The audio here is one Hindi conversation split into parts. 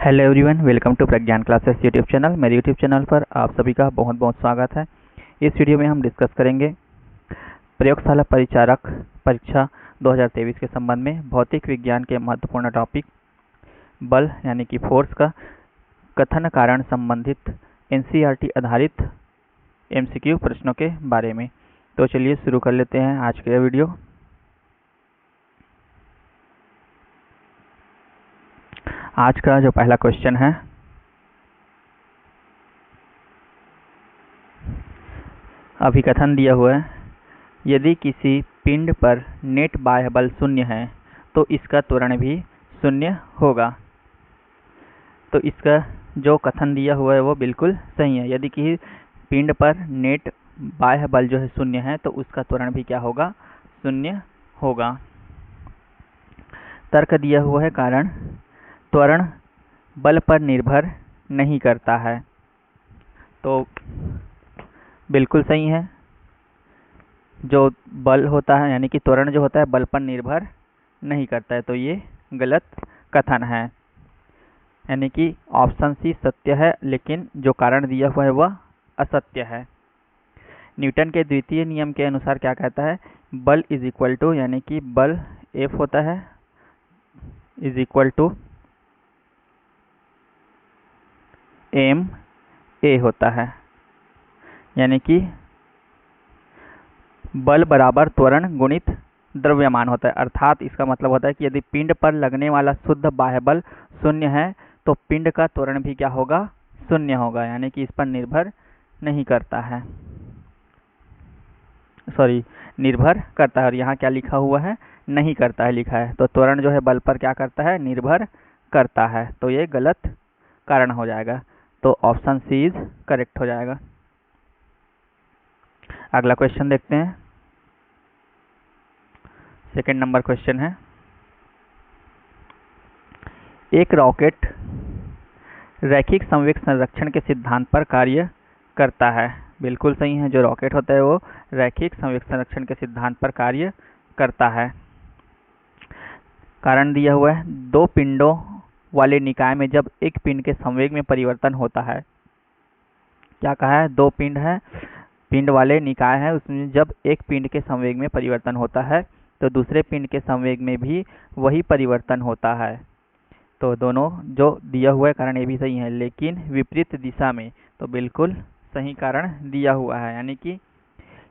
Hello everyone, welcome to Pragyan classes YouTube channel. मेरे यूट्यूब चैनल पर आप सभी का बहुत बहुत स्वागत है। इस वीडियो में हम डिस्कस करेंगे प्रयोगशाला परिचारक परीक्षा 2023 के संबंध में भौतिक विज्ञान के महत्वपूर्ण टॉपिक बल यानी कि फोर्स का कथन कारण संबंधित एनसीईआरटी आधारित एमसीक्यू प्रश्नों के बारे में। तो चलिए शुरू कर लेते हैं आज का वीडियो। आज का जो पहला क्वेश्चन है, अभिकथन दिया हुआ है, यदि किसी पिंड पर नेट बाह्य बल शून्य है तो इसका त्वरण भी शून्य होगा। तो इसका जो कथन दिया हुआ है वो बिल्कुल सही है। यदि किसी पिंड पर नेट बाह्य बल जो है शून्य है तो उसका त्वरण भी क्या होगा, शून्य होगा। तर्क दिया हुआ है, कारण त्वरण बल पर निर्भर नहीं करता है। तो बिल्कुल सही है। जो बल होता है यानी कि त्वरण जो होता है बल पर निर्भर नहीं करता है, तो ये गलत कथन है। यानी कि ऑप्शन सी सत्य है, लेकिन जो कारण दिया हुआ है वह असत्य है। न्यूटन के द्वितीय नियम के अनुसार क्या कहता है, बल इज इक्वल टू, यानी कि बल F होता है इज इक्वल टू ma होता है। यानी कि बल बराबर त्वरण गुणित द्रव्यमान होता है। अर्थात इसका मतलब होता है कि यदि पिंड पर लगने वाला शुद्ध बाह्य बल शून्य है तो पिंड का त्वरण भी क्या होगा, शून्य होगा। यानी कि इस पर निर्भर नहीं करता है, निर्भर करता है। और यहाँ क्या लिखा हुआ है, नहीं करता है लिखा है। तो त्वरण जो है बल पर क्या करता है, निर्भर करता है। तो ये गलत कारण हो जाएगा। तो ऑप्शन सी इज करेक्ट हो जाएगा। अगला क्वेश्चन देखते हैं। सेकंड नंबर क्वेश्चन है, एक रॉकेट रैखिक संवेग संरक्षण के सिद्धांत पर कार्य करता है। बिल्कुल सही है। जो रॉकेट होता है वो रैखिक संवेग संरक्षण के सिद्धांत पर कार्य करता है। कारण दिया हुआ है, दो पिंडों वाले निकाय में जब एक पिंड के संवेग में परिवर्तन होता है। क्या कहा है, दो पिंड है, पिंड वाले निकाय है, उसमें जब एक पिंड के संवेग में परिवर्तन होता है तो दूसरे पिंड के संवेग में भी वही परिवर्तन होता है। तो दोनों जो दिया हुआ है कारण ये भी सही है, लेकिन विपरीत दिशा में। तो बिल्कुल सही कारण दिया हुआ है। यानी कि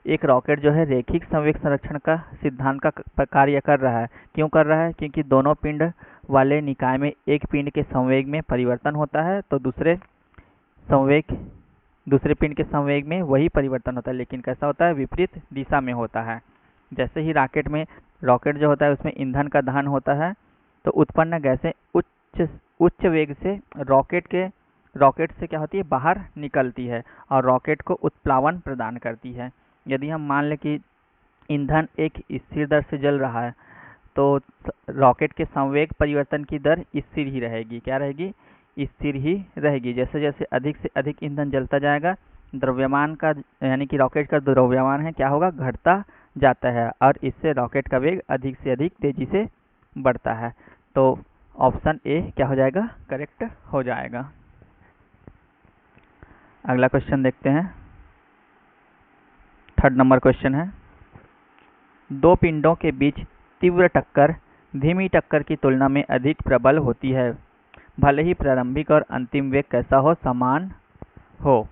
एक रॉकेट जो है रैखिक संवेग संरक्षण का सिद्धांत का कार्य कर रहा है। क्यों कर रहा है, क्योंकि दोनों पिंड वाले निकाय में एक पिंड के संवेग में परिवर्तन होता है तो दूसरे पिंड के संवेग में वही परिवर्तन होता है, लेकिन कैसा होता है, विपरीत दिशा में होता है। जैसे ही रॉकेट जो होता है उसमें ईंधन का दहन होता है तो उत्पन्न गैसें उच्च वेग से रॉकेट से क्या होती है, बाहर निकलती है और रॉकेट को उत्प्लावन प्रदान करती है। यदि हम मान लें कि ईंधन एक स्थिर दर से जल रहा है तो रॉकेट के संवेग परिवर्तन की दर स्थिर ही रहेगी। क्या रहेगी, स्थिर ही रहेगी। जैसे जैसे अधिक से अधिक ईंधन जलता जाएगा, द्रव्यमान का यानी कि रॉकेट का द्रव्यमान है क्या होगा, घटता जाता है और इससे रॉकेट का वेग अधिक से अधिक तेजी से बढ़ता है। तो ऑप्शन ए क्या हो जाएगा, करेक्ट हो जाएगा। अगला क्वेश्चन देखते हैं। थर्ड नंबर क्वेश्चन है, दो पिंडों के बीच तीव्र टक्कर धीमी टक्कर की तुलना में अधिक प्रबल होती है, भले ही प्रारंभिक और अंतिम वेग कैसा हो, समान हो।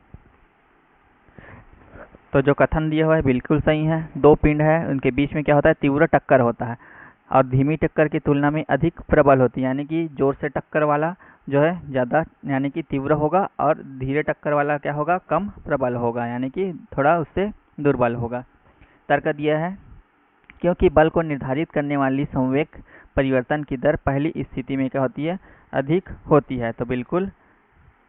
तो जो कथन दिया हुआ है बिल्कुल सही है। दो पिंड है, उनके बीच में क्या होता है, तीव्र टक्कर होता है और धीमी टक्कर की तुलना में अधिक प्रबल होती है। यानी कि जोर से टक्कर वाला जो है ज़्यादा यानी कि तीव्र होगा और धीरे टक्कर वाला क्या होगा, कम प्रबल होगा, यानी कि थोड़ा उससे दुर्बल होगा। तर्क दिया है, क्योंकि बल को निर्धारित करने वाली संवेग परिवर्तन की दर पहली स्थिति में क्या होती है, अधिक होती है। तो बिल्कुल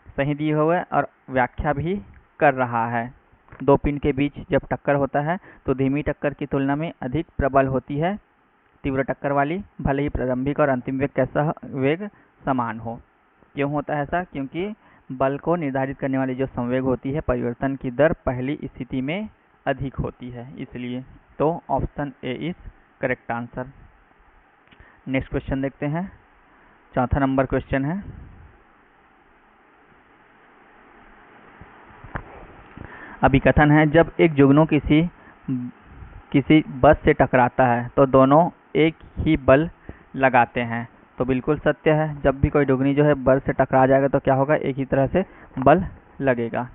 सही दिया हुआ है और व्याख्या भी कर रहा है। दो पिंड के बीच जब टक्कर होता है तो धीमी टक्कर की तुलना में अधिक प्रबल होती है तीव्र टक्कर वाली, भले ही प्रारंभिक और अंतिम वेग कैसा वेग समान हो। क्यों होता है ऐसा, क्योंकि बल को निर्धारित करने वाली जो संवेग होती है परिवर्तन की दर पहली स्थिति में अधिक होती है, इसलिए। तो option A is correct answer. Next question देखते हैं। चौथा नंबर क्वेश्चन है, अभिकथन है, जब एक जुगनू किसी किसी बस से टकराता है तो दोनों एक ही बल लगाते हैं। तो बिल्कुल सत्य है, जब भी कोई डुगनी जो है बस से टकरा जाएगा तो क्या होगा, एक ही तरह से बल लगेगा।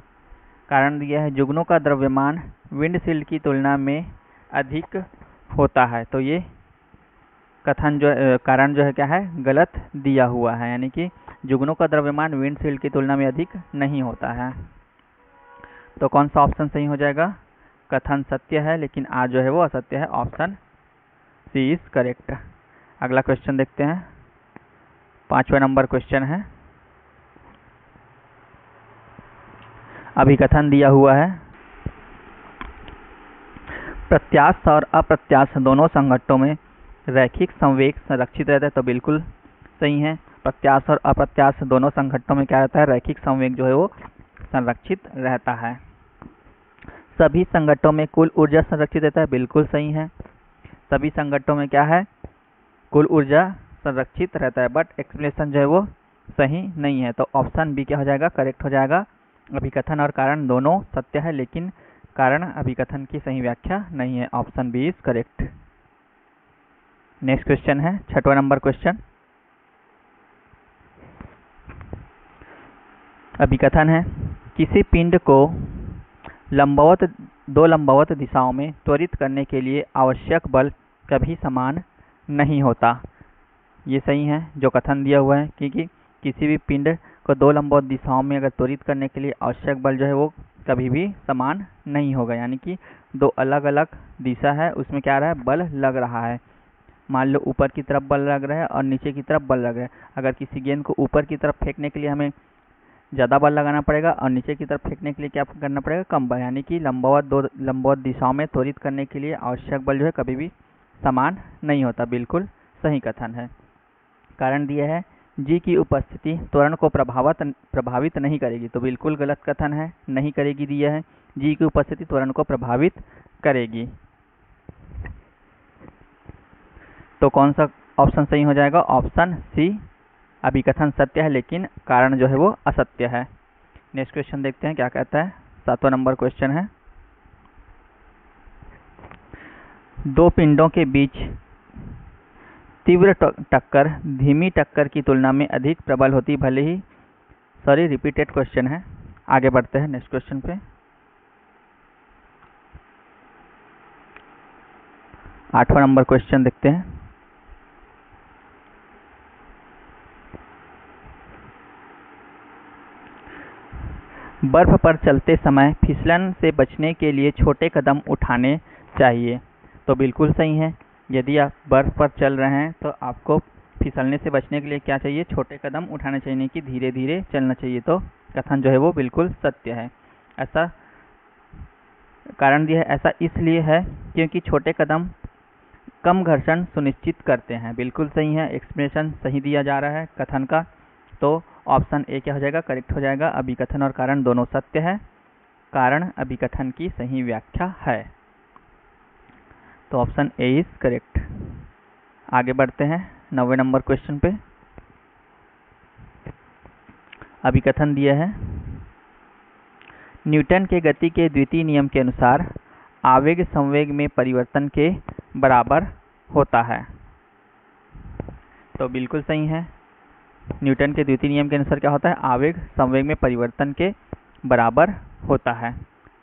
कारण दिया है, जुगनू का द्रव्यमान विंडशील्ड की तुलना में अधिक होता है। तो ये कथन जो कारण जो है क्या है, गलत दिया हुआ है, यानी कि जुगनू का द्रव्यमान विंडशील्ड की तुलना में अधिक नहीं होता है। तो कौन सा ऑप्शन सही हो जाएगा, कथन सत्य है लेकिन आज जो है वो असत्य है, ऑप्शन सी इज करेक्ट। अगला क्वेश्चन देखते हैं, 5वां नंबर क्वेश्चन है। अभिकथन दिया हुआ है, प्रत्यास्थ और अप्रत्यास्थ दोनों संघट्टों में रैखिक संवेग संरक्षित रहता है। तो बिल्कुल सही है, प्रत्यास्थ और अप्रत्यास्थ दोनों संघट्टों में क्या रहता है, रैखिक संवेग जो है वो संरक्षित रहता है। सभी संघट्टों में कुल ऊर्जा संरक्षित रहता है, बिल्कुल सही है। सभी संघट्टों में क्या है, कुल ऊर्जा संरक्षित रहता है, बट एक्सप्लेनेशन जो है वो सही नहीं है। तो ऑप्शन बी क्या हो जाएगा, करेक्ट हो जाएगा। अभिकथन और कारण दोनों सत्य है लेकिन कारण अभिकथन की सही व्याख्या नहीं है, option B is correct. Next question है 6वां नंबर क्वेश्चन। अभिकथन है, किसी पिंड को दो लंबवत दिशाओं में त्वरित करने के लिए आवश्यक बल कभी समान नहीं होता। ये सही है जो कथन दिया हुआ है, क्योंकि किसी भी पिंड को दो लंबवत दिशाओं में अगर त्वरित करने के लिए आवश्यक बल जो है वो कभी भी समान नहीं होगा, यानी कि दो अलग अलग दिशा है उसमें क्या रहा है, बल लग रहा है। मान लो ऊपर की तरफ बल लग रहा है और नीचे की तरफ बल लग रहा है। अगर किसी गेंद को ऊपर की तरफ फेंकने के लिए हमें ज़्यादा बल लगाना पड़ेगा और नीचे की तरफ फेंकने के लिए क्या करना पड़ेगा, कम बल, यानी कि दो लंबवत दिशाओं में त्वरित करने के लिए आवश्यक बल जो है कभी भी समान नहीं होता, बिल्कुल सही कथन है। कारण दिया है, जी की उपस्थिति त्वरण को प्रभावित नहीं करेगी। तो बिल्कुल गलत कथन है, नहीं करेगी दिया है, जी की उपस्थिति त्वरण को प्रभावित करेगी। तो कौन सा ऑप्शन सही हो जाएगा, ऑप्शन सी, अभिकथन सत्य है लेकिन कारण जो है वो असत्य है। नेक्स्ट क्वेश्चन देखते हैं क्या कहता है, 7वां नंबर क्वेश्चन है। दो पिंडों के बीच तीव्र टक्कर धीमी टक्कर की तुलना में अधिक प्रबल होती, भले ही रिपीटेड क्वेश्चन है। आगे बढ़ते हैं नेक्स्ट क्वेश्चन पे। 8वां नंबर क्वेश्चन देखते हैं। बर्फ पर चलते समय फिसलन से बचने के लिए छोटे कदम उठाने चाहिए। तो बिल्कुल सही है, यदि आप बर्फ पर चल रहे हैं तो आपको फिसलने से बचने के लिए क्या चाहिए, छोटे कदम उठाने चाहिए, कि धीरे धीरे चलना चाहिए। तो कथन जो है वो बिल्कुल सत्य है। ऐसा कारण दिया है, ऐसा इसलिए है क्योंकि छोटे कदम कम घर्षण सुनिश्चित करते हैं, बिल्कुल सही है। एक्सप्लेनेशन सही दिया जा रहा है कथन का। तो ऑप्शन ए क्या हो जाएगा, करेक्ट हो जाएगा। अभिकथन और कारण दोनों सत्य है, कारण अभिकथन की सही व्याख्या है। तो ऑप्शन ए इज करेक्ट। आगे बढ़ते हैं 9वें नंबर क्वेश्चन पे। अभिकथन दिया है, न्यूटन के गति के द्वितीय नियम के अनुसार आवेग संवेग में परिवर्तन के बराबर होता है। तो बिल्कुल सही है, न्यूटन के द्वितीय नियम के अनुसार क्या होता है, आवेग संवेग में परिवर्तन के बराबर होता है।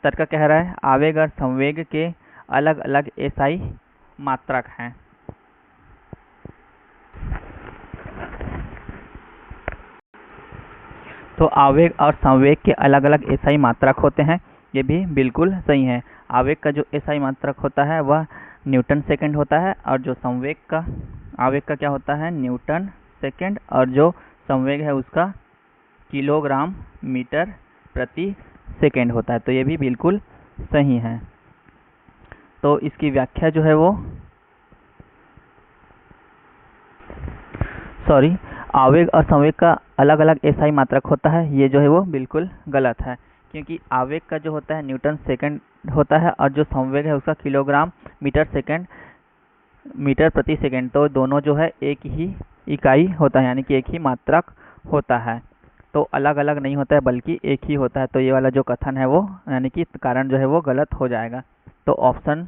तर्क कह रहा है, आवेग और संवेग के अलग अलग एसआई मात्रक हैं। तो आवेग और संवेग के अलग अलग एसआई मात्रक होते हैं, ये भी बिल्कुल सही है। आवेग का जो एसआई मात्रक होता है वह न्यूटन सेकंड होता है, और जो आवेग का क्या होता है, न्यूटन सेकंड, और जो संवेग है उसका किलोग्राम मीटर प्रति सेकंड होता है। तो ये भी बिल्कुल सही है। तो इसकी व्याख्या जो है वो आवेग और संवेग का अलग अलग एसआई मात्रक होता है, ये जो है वो बिल्कुल गलत है, क्योंकि आवेग का जो होता है न्यूटन सेकंड होता है और जो संवेग है उसका किलोग्राम मीटर प्रति सेकंड। तो दोनों जो है एक ही इकाई होता है, यानी कि एक ही मात्रक होता है। तो अलग अलग नहीं होता है बल्कि एक ही होता है। तो ये वाला जो कथन है वो यानी कि कारण जो है वो गलत हो जाएगा। तो ऑप्शन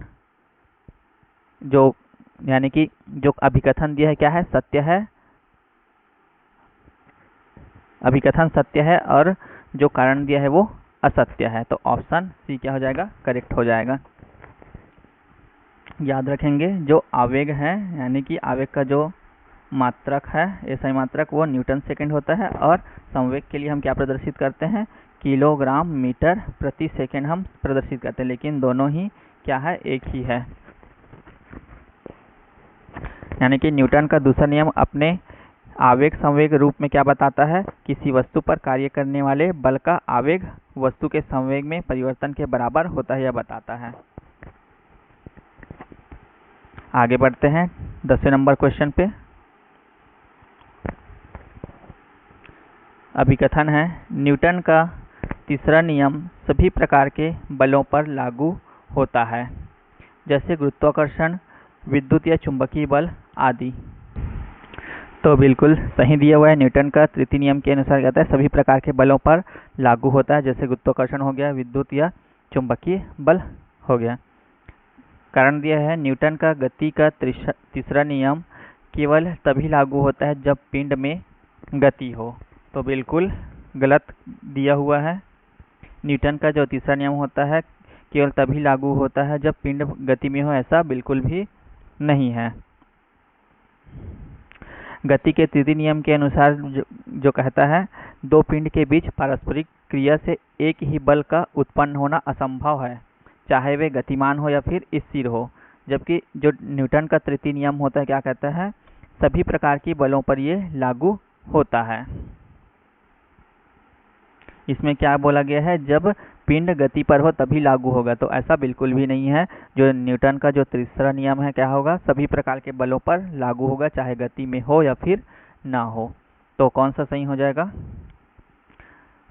जो यानी कि जो अभिकथन दिया है क्या है, सत्य है, अभिकथन सत्य है और जो कारण दिया है वो असत्य है। तो ऑप्शन सी क्या हो जाएगा, करेक्ट हो जाएगा। याद रखेंगे जो आवेग है यानी कि आवेग का जो मात्रक है, एसआई मात्रक, वो न्यूटन सेकंड होता है और संवेग के लिए हम क्या प्रदर्शित करते हैं, किलोग्राम मीटर प्रति सेकंड हम प्रदर्शित करते हैं, लेकिन दोनों ही क्या है, एक ही है। यानी कि न्यूटन का दूसरा नियम अपने आवेग संवेग रूप में क्या बताता है, किसी वस्तु पर कार्य करने वाले बल का आवेग वस्तु के संवेग में परिवर्तन के बराबर होता है, यह बताता है। आगे बढ़ते हैं 10वें नंबर क्वेश्चन पे। अभिकथन है, न्यूटन का तीसरा नियम सभी प्रकार के बलों पर लागू होता है, जैसे गुरुत्वाकर्षण, विद्युत या चुंबकीय बल आदि। तो बिल्कुल सही दिया हुआ है। न्यूटन का तृतीय नियम के अनुसार कहता है सभी प्रकार के बलों पर लागू होता है, जैसे गुरुत्वाकर्षण हो गया, विद्युत या चुंबकीय बल हो गया। कारण दिया है, न्यूटन का गति का तीसरा नियम केवल तभी लागू होता है जब पिंड में गति हो। तो बिल्कुल गलत दिया हुआ है। न्यूटन का जो तीसरा नियम होता है केवल तभी लागू होता है जब पिंड गति में हो, ऐसा बिल्कुल भी नहीं है। गति के तृतीय नियम के अनुसार जो कहता है दो पिंड के बीच पारस्परिक क्रिया से एक ही बल का उत्पन्न होना असंभव है, चाहे वे गतिमान हो या फिर स्थिर हो। जबकि जो न्यूटन का तृतीय नियम होता है क्या कहता है, सभी प्रकार की बलों पर ये लागू होता है। इसमें क्या बोला गया है, जब पिंड गति पर हो तभी लागू होगा, तो ऐसा बिल्कुल भी नहीं है। जो न्यूटन का जो तीसरा नियम है क्या होगा, सभी प्रकार के बलों पर लागू होगा, चाहे गति में हो या फिर ना हो। तो कौन सा सही हो जाएगा,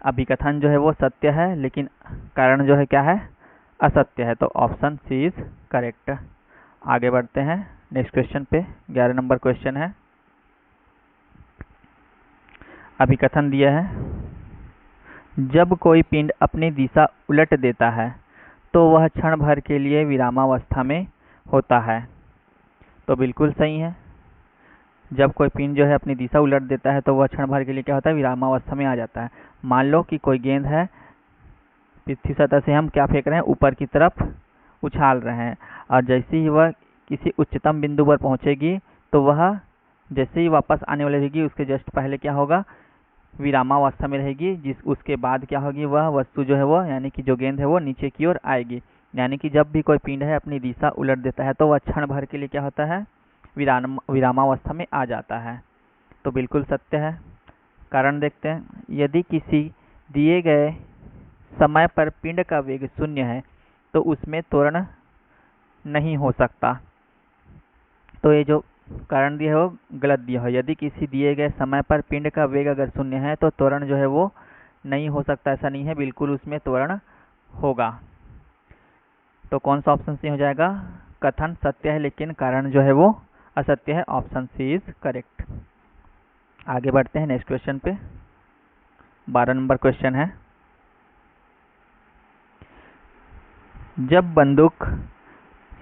अभिकथन जो है वो सत्य है लेकिन कारण जो है क्या है, असत्य है। तो ऑप्शन सी इज करेक्ट। आगे बढ़ते हैं नेक्स्ट क्वेश्चन पे। 11 नंबर क्वेश्चन है। अभिकथन दिया है, जब कोई पिंड अपनी दिशा उलट देता है तो वह क्षण भर के लिए विरामावस्था में होता है। तो बिल्कुल सही है। जब कोई पिंड जो है अपनी दिशा उलट देता है तो वह क्षण भर के लिए क्या होता है, विरामावस्था में आ जाता है। मान लो कि कोई गेंद है, पृथ्वी सतह से हम क्या फेंक रहे हैं, ऊपर की तरफ उछाल रहे हैं, और जैसे ही वह किसी उच्चतम बिंदु पर पहुंचेगी तो वह जैसे ही वापस आने वाली रहेगी उसके जस्ट पहले क्या होगा, विरामावस्था में रहेगी। उसके बाद क्या होगी, वह वस्तु जो है वो यानी कि जो गेंद है वो नीचे की ओर आएगी। यानी कि जब भी कोई पिंड है अपनी दिशा उलट देता है तो वह क्षण भर के लिए क्या होता है, विरामावस्था में आ जाता है। तो बिल्कुल सत्य है। कारण देखते हैं, यदि किसी दिए गए समय पर पिंड का वेग 0 है तो उसमें त्वरण नहीं हो सकता। तो ये जो कारण दिया है वो गलत दिया है। यदि किसी दिए गए समय पर पिंड का वेग अगर 0 है तो त्वरण जो है वो नहीं हो सकता, ऐसा नहीं है, बिल्कुल उसमें त्वरण होगा। तो कौन सा ऑप्शन सी हो जाएगा, कथन सत्य है लेकिन कारण जो है वो असत्य है। Option C is correct. आगे बढ़ते हैं नेक्स्ट क्वेश्चन पे। 12 नंबर क्वेश्चन है, जब बंदूक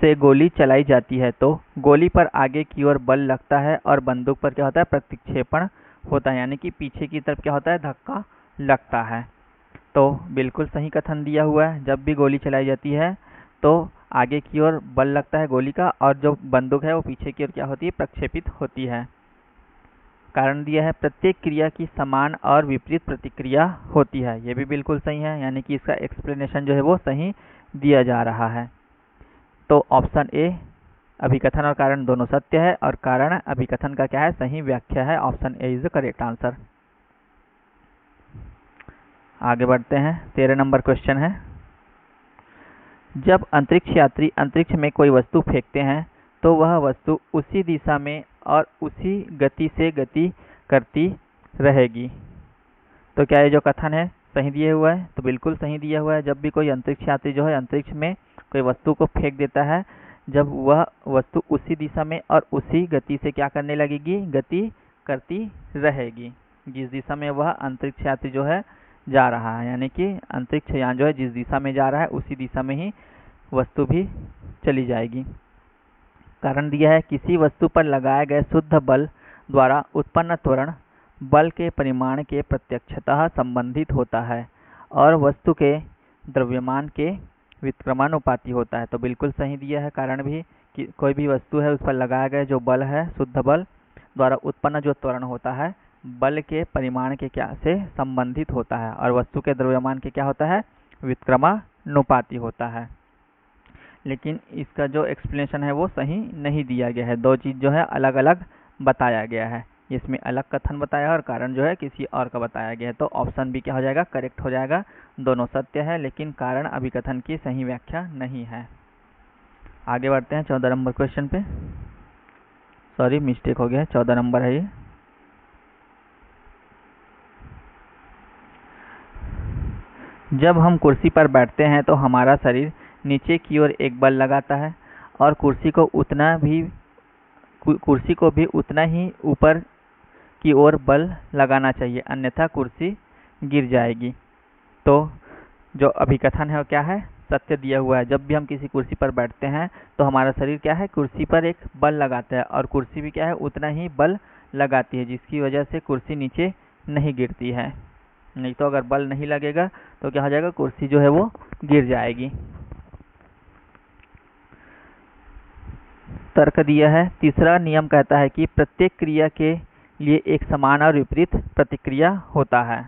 से गोली चलाई जाती है तो गोली पर आगे की ओर बल लगता है और बंदूक पर क्या होता है, प्रतिक्षेपण होता है, यानी कि पीछे की तरफ क्या होता है, धक्का लगता है। तो बिल्कुल सही कथन दिया हुआ है। जब भी गोली चलाई जाती है तो आगे की ओर बल लगता है गोली का, और जो बंदूक है वो पीछे की ओर क्या होती है, प्रक्षेपित होती है। कारण दिया है, प्रत्येक क्रिया की समान और विपरीत प्रतिक्रिया होती है, ये भी बिल्कुल सही है। यानी कि इसका एक्सप्लेनेशन जो है वो सही दिया जा रहा है। तो ऑप्शन ए, अभिकथन और कारण दोनों सत्य है और कारण अभिकथन का क्या है, सही व्याख्या है। Option A is the correct answer. आगे बढ़ते हैं 13 नंबर क्वेश्चन है, जब अंतरिक्ष यात्री अंतरिक्ष में कोई वस्तु फेंकते हैं तो वह वस्तु उसी दिशा में और उसी गति से गति करती रहेगी। तो क्या ये जो कथन है सही दिया हुआ है, तो बिल्कुल सही दिया हुआ है। जब भी कोई अंतरिक्ष यात्री जो है अंतरिक्ष में कोई वस्तु को फेंक देता है, जब वह वस्तु उसी दिशा में और उसी गति से क्या करने लगेगी, गति करती रहेगी। जिस दिशा में वह अंतरिक्ष यात्री जो है जा रहा है, यानी कि अंतरिक्ष यान जो है जिस दिशा में जा रहा है उसी दिशा में ही वस्तु भी चली जाएगी। कारण दिया है किसी वस्तु पर लगाए गए शुद्ध बल द्वारा उत्पन्न त्वरण बल के परिमाण के प्रत्यक्षतः संबंधित होता है और वस्तु के द्रव्यमान के व्युत्क्रमानुपाती होता है। तो बिल्कुल सही दिया है कारण भी कि कोई भी वस्तु है उस पर लगाया गया जो बल है शुद्ध बल द्वारा उत्पन्न जो त्वरण होता है बल के परिमाण के क्या से संबंधित होता है और वस्तु के द्रव्यमान के क्या होता है व्युत्क्रमानुपाती होता है। लेकिन इसका जो एक्सप्लेनेशन है वो सही नहीं दिया गया है, दो चीज़ जो है अलग अलग बताया गया है। इसमें अलग कथन बताया और कारण जो है किसी और का बताया गया है। तो ऑप्शन बी क्या हो जाएगा, करेक्ट हो जाएगा। दोनों सत्य है लेकिन कारण अभिकथन की सही व्याख्या नहीं है। आगे बढ़ते हैं 14 नंबर क्वेश्चन पे। सॉरी मिस्टेक हो गया, 14 नंबर है ये। जब हम कुर्सी पर बैठते हैं तो हमारा शरीर नीचे की ओर एक बल लगाता है और कुर्सी को भी उतना ही ऊपर की ओर बल लगाना चाहिए, अन्यथा कुर्सी गिर जाएगी। तो जो अभिकथन है वो क्या है, सत्य दिया हुआ है। जब भी हम किसी कुर्सी पर बैठते हैं तो हमारा शरीर क्या है, कुर्सी पर एक बल लगाता है और कुर्सी भी क्या है, उतना ही बल लगाती है, जिसकी वजह से कुर्सी नीचे नहीं गिरती है। नहीं तो अगर बल नहीं लगेगा तो क्या हो जाएगा, कुर्सी जो है वो गिर जाएगी। तर्क दिया है, तीसरा नियम कहता है कि प्रत्येक क्रिया के लिए एक समान और विपरीत प्रतिक्रिया होता है।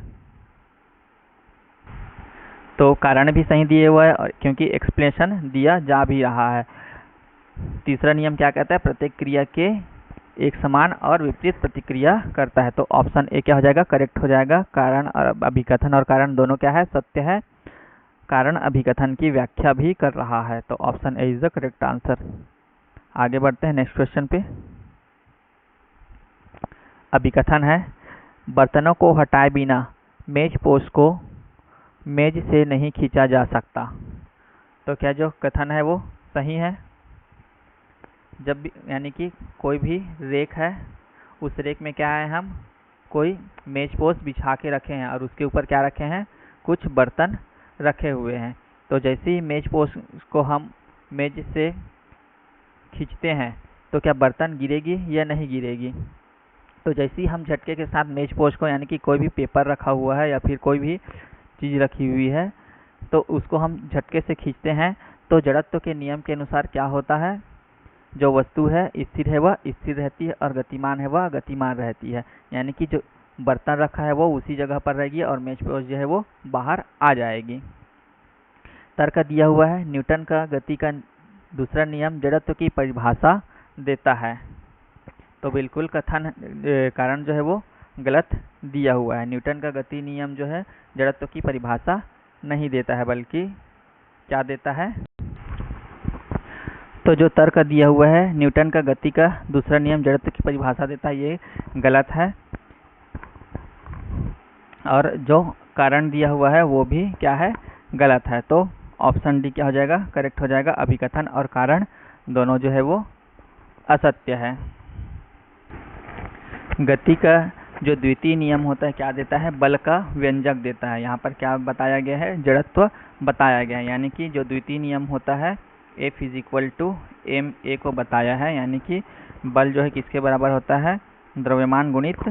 तो कारण भी सही दिए हुआ है और क्योंकि एक्सप्लेनेशन दिया जा भी रहा है। तीसरा नियम क्या कहता है, प्रत्येक क्रिया के एक समान और विपरीत प्रतिक्रिया करता है। तो ऑप्शन ए क्या हो जाएगा, करेक्ट हो जाएगा। कारण और अभिकथन और कारण दोनों क्या है, सत्य है। कारण अभिकथन की व्याख्या भी कर रहा है। तो option A is the correct answer. आगे बढ़ते हैं नेक्स्ट क्वेश्चन पे। अभिकथन है, बर्तनों को हटाए बिना मेज पोस्ट को मेज से नहीं खींचा जा सकता। तो क्या जो कथन है वो सही है। जब भी यानी कि कोई भी रेक है, उस रेक में क्या है, हम कोई मेज पोस्ट बिछा के रखे हैं और उसके ऊपर क्या रखे हैं, कुछ बर्तन रखे हुए हैं। तो जैसे ही मेज पोस्ट को हम मेज से खींचते हैं तो क्या बर्तन गिरेगी या नहीं गिरेगी। तो जैसे ही हम झटके के साथ मेज पोस्ट को, यानी कि कोई भी पेपर रखा हुआ है या फिर कोई भी चीज़ रखी हुई है, तो उसको हम झटके से खींचते हैं तो जड़त्व के नियम के अनुसार क्या होता है, जो वस्तु है स्थिर है वह स्थिर रहती है और गतिमान है वह गतिमान रहती है। यानी कि जो बर्तन रखा है वो उसी जगह पर रहेगी और मेज पोस्ट जो है वो बाहर आ जाएगी। तर्क दिया हुआ है, न्यूटन का गति का दूसरा नियम जड़त्व की परिभाषा देता है। तो बिल्कुल कथन कारण जो है वो गलत दिया हुआ है। न्यूटन का गति नियम जो है जड़त्व की परिभाषा नहीं देता है, बल्कि क्या देता है। तो जो तर्क दिया हुआ है, न्यूटन का गति का दूसरा नियम जड़त्व की परिभाषा देता है, ये गलत है। और जो कारण दिया हुआ है वो भी क्या है, गलत है। तो ऑप्शन डी क्या हो जाएगा, करेक्ट हो जाएगा। अभिकथन और कारण दोनों जो है वो असत्य है। गति का जो द्वितीय नियम होता है क्या देता है, बल का व्यंजक देता है। यहाँ पर क्या बताया गया है, जड़त्व बताया गया है। यानी कि जो द्वितीय नियम होता है F = ma को बताया है। यानी कि बल जो है किसके बराबर होता है, द्रव्यमान गुणित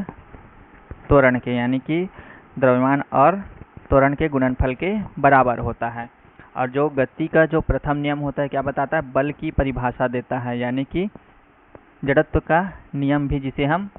त्वरण के, यानी कि द्रव्यमान और त्वरण के गुणनफल के बराबर होता है। और जो गति का जो प्रथम नियम होता है क्या बताता है, बल की परिभाषा देता है, यानी कि जड़त्व का नियम भी जिसे हम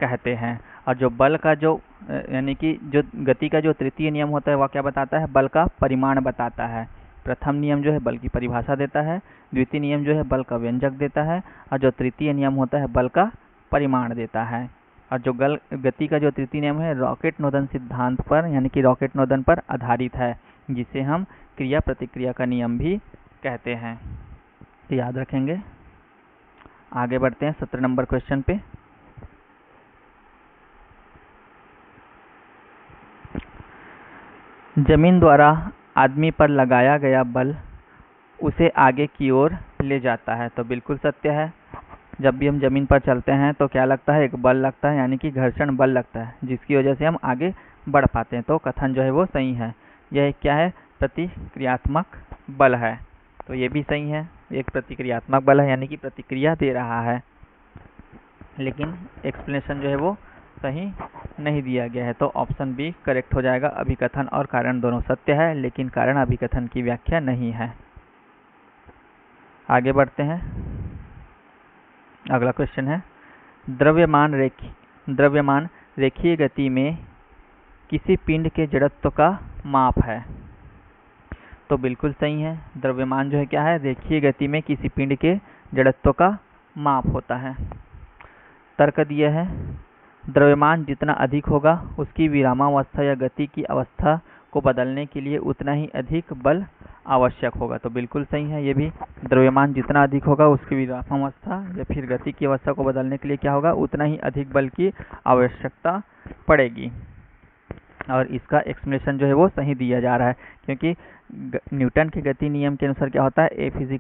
कहते हैं। और जो बल का जो यानी कि जो गति का जो तृतीय नियम होता है वह क्या बताता है, बल का परिमाण बताता है। प्रथम नियम जो है बल की परिभाषा देता है, द्वितीय नियम जो है बल का व्यंजक देता है और जो तृतीय नियम होता है बल का परिमाण देता है। और जो गति का जो तृतीय नियम है रॉकेट नोदन सिद्धांत पर, यानी कि रॉकेट नोदन पर आधारित है, जिसे हम क्रिया प्रतिक्रिया का नियम भी कहते हैं। तो याद रखेंगे। आगे बढ़ते हैं 17 नंबर क्वेश्चन पे। जमीन द्वारा आदमी पर लगाया गया बल उसे आगे की ओर ले जाता है। तो बिल्कुल सत्य है। जब भी हम ज़मीन पर चलते हैं तो क्या लगता है, एक बल लगता है, यानी कि घर्षण बल लगता है, जिसकी वजह से हम आगे बढ़ पाते हैं। तो कथन जो है वो सही है। यह क्या है, प्रतिक्रियात्मक बल है। तो ये भी सही है, एक प्रतिक्रियात्मक बल है, यानी कि प्रतिक्रिया दे रहा है। लेकिन एक्सप्लेनेशन जो है वो सही नहीं दिया गया है, तो ऑप्शन बी करेक्ट हो जाएगा। अभिकथन और कारण दोनों सत्य है, लेकिन कारण अभिकथन की व्याख्या नहीं है। आगे बढ़ते हैं। अगला क्वेश्चन है, द्रव्यमान रेखीय गति में किसी पिंड के जड़त्व का माप है। तो बिल्कुल सही है, द्रव्यमान जो है क्या है, रेखीय गति में किसी पिंड के जड़त्व का माप होता है। तर्क दिया है, द्रव्यमान जितना अधिक होगा उसकी विरामावस्था या गति की अवस्था को बदलने के लिए उतना ही अधिक बल आवश्यक होगा। तो बिल्कुल सही है ये भी, द्रव्यमान जितना अधिक होगा उसकी विरामावस्था या फिर गति की अवस्था को बदलने के लिए क्या होगा, उतना ही अधिक बल की आवश्यकता पड़ेगी। और इसका एक्सप्लेनेशन जो है वो सही दिया जा रहा है, क्योंकि न्यूटन के गति नियम के अनुसार क्या होता है, F इज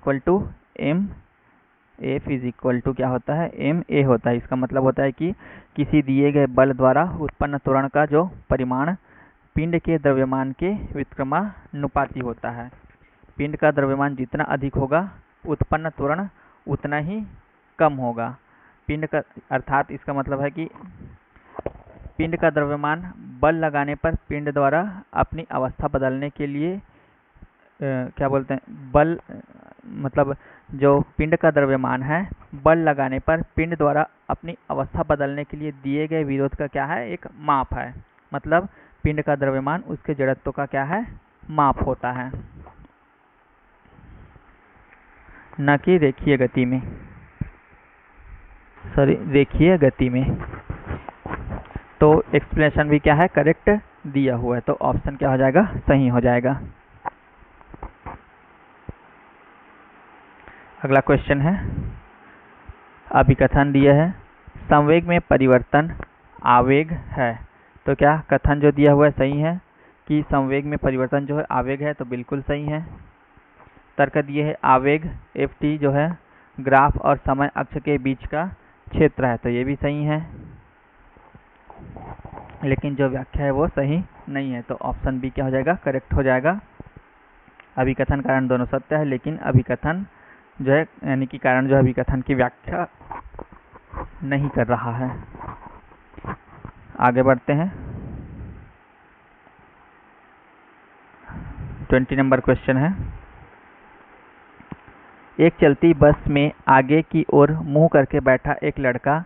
इक्वल टू क्या होता है, ma होता है। इसका मतलब होता है कि किसी दिए गए बल द्वारा उत्पन्न त्वरण का जो परिमाण पिंड के द्रव्यमान के व्युत्क्रमानुपाती होता है। पिंड का द्रव्यमान जितना अधिक होगा उत्पन्न त्वरण उतना ही कम होगा। पिंड का अर्थात इसका मतलब है कि पिंड का द्रव्यमान बल लगाने पर पिंड द्वारा अपनी अवस्था बदलने के लिए क्या बोलते हैं, बल मतलब जो पिंड का द्रव्यमान है बल लगाने पर पिंड द्वारा अपनी अवस्था बदलने के लिए दिए गए विरोध का क्या है, एक माप है। मतलब पिंड का द्रव्यमान उसके जड़त्व का क्या है, माप होता है, न कि रेखीय गति में, रेखीय गति में। तो एक्सप्लेनेशन भी क्या है, करेक्ट दिया हुआ है। तो ऑप्शन क्या हो जाएगा, सही हो जाएगा। अगला क्वेश्चन है, अभिकथन दिया है, संवेग में परिवर्तन आवेग है। तो क्या कथन जो दिया हुआ है सही है कि संवेग में परिवर्तन जो है आवेग है, तो बिल्कुल सही है। तर्क दिए है, आवेग ft जो है ग्राफ और समय अक्ष के बीच का क्षेत्र है। तो ये भी सही है, लेकिन जो व्याख्या है वो सही नहीं है। तो ऑप्शन बी क्या हो जाएगा, करेक्ट हो जाएगा। अभिकथन कारण दोनों सत्य है, लेकिन अभिकथन जो है यानी कि कारण जो है अभिकथन की व्याख्या नहीं कर रहा है। आगे बढ़ते हैं। 20 नंबर क्वेश्चन है, एक चलती बस में आगे की ओर मुंह करके बैठा एक लड़का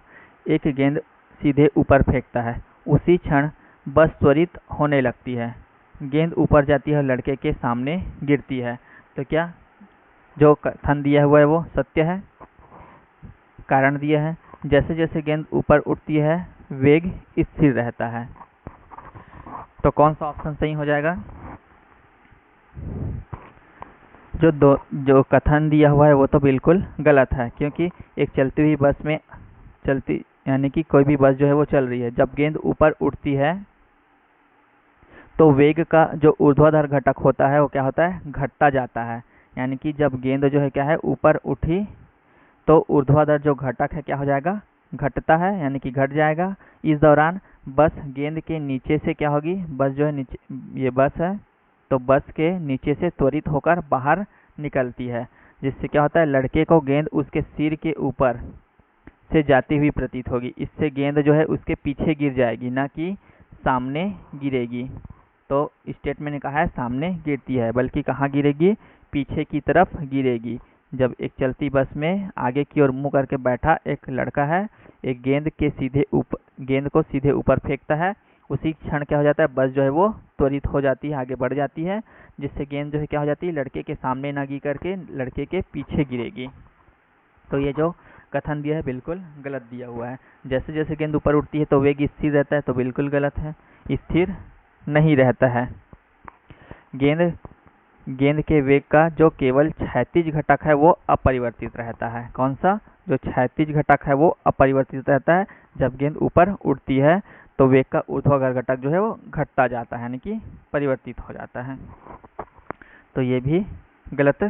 एक गेंद सीधे ऊपर फेंकता है। उसी क्षण बस त्वरित होने लगती है, गेंद ऊपर जाती है, लड़के के सामने गिरती है। तो क्या जो कथन दिया हुआ है वो सत्य है। कारण दिया है, जैसे जैसे गेंद ऊपर उठती है वेग स्थिर रहता है। तो कौन सा ऑप्शन सही हो जाएगा, जो कथन दिया हुआ है वो तो बिल्कुल गलत है, क्योंकि एक चलती हुई बस में यानी कि कोई भी बस जो है वो चल रही है, जब गेंद ऊपर उठती है तो वेग का जो ऊर्ध्वाधर घटक होता है वो क्या होता है, घटता जाता है। यानी कि जब गेंद जो है क्या है ऊपर उठी तो ऊर्ध्वाधर जो घटक है क्या हो जाएगा, घटता है, यानी कि घट जाएगा। इस दौरान बस गेंद के नीचे से क्या होगी, बस जो है नीचे, ये बस है तो बस के नीचे से त्वरित होकर बाहर निकलती है, जिससे क्या होता है, लड़के को गेंद उसके सिर के ऊपर से जाती हुई प्रतीत होगी। इससे गेंद जो है उसके पीछे गिर जाएगी, ना कि सामने गिरेगी। तो स्टेटमेंट ने कहा है सामने गिरती है, बल्कि कहाँ गिरेगी, पीछे की तरफ गिरेगी। जब एक चलती बस में आगे की ओर मुंह करके बैठा एक लड़का है, एक गेंद को सीधे ऊपर फेंकता है, उसी क्षण क्या हो जाता है, बस जो है वो त्वरित हो जाती है, आगे बढ़ जाती है, जिससे गेंद जो है क्या हो जाती है, लड़के के सामने ना गिर करके लड़के के पीछे गिरेगी। तो ये जो कथन दिया है बिल्कुल गलत दिया हुआ है। जैसे जैसे गेंद ऊपर उठती है तो वेग स्थिर रहता है, तो बिल्कुल गलत है, स्थिर नहीं रहता है। गेंद के वेग का जो केवल क्षैतिज घटक है वो अपरिवर्तित रहता है। कौन सा, जो क्षैतिज घटक है वो अपरिवर्तित रहता है। जब गेंद ऊपर उड़ती है तो वेग का ऊर्ध्वाधर घटक जो है वो घटता जाता है, यानी कि परिवर्तित हो जाता है। तो ये भी गलत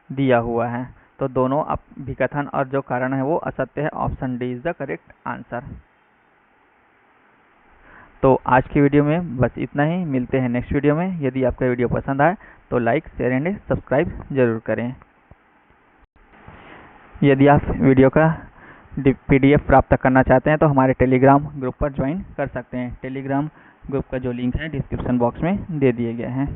दिया हुआ है। तो दोनों अभिकथन और जो कारण है वो असत्य है। Option D is the correct answer. तो आज की वीडियो में बस इतना ही। मिलते हैं नेक्स्ट वीडियो में। यदि आपका वीडियो पसंद आए तो लाइक, शेयर एंड सब्सक्राइब जरूर करें। यदि आप वीडियो का PDF प्राप्त करना चाहते हैं तो हमारे टेलीग्राम ग्रुप पर ज्वाइन कर सकते हैं। टेलीग्राम ग्रुप का जो लिंक है डिस्क्रिप्शन बॉक्स में दे दिए गए हैं।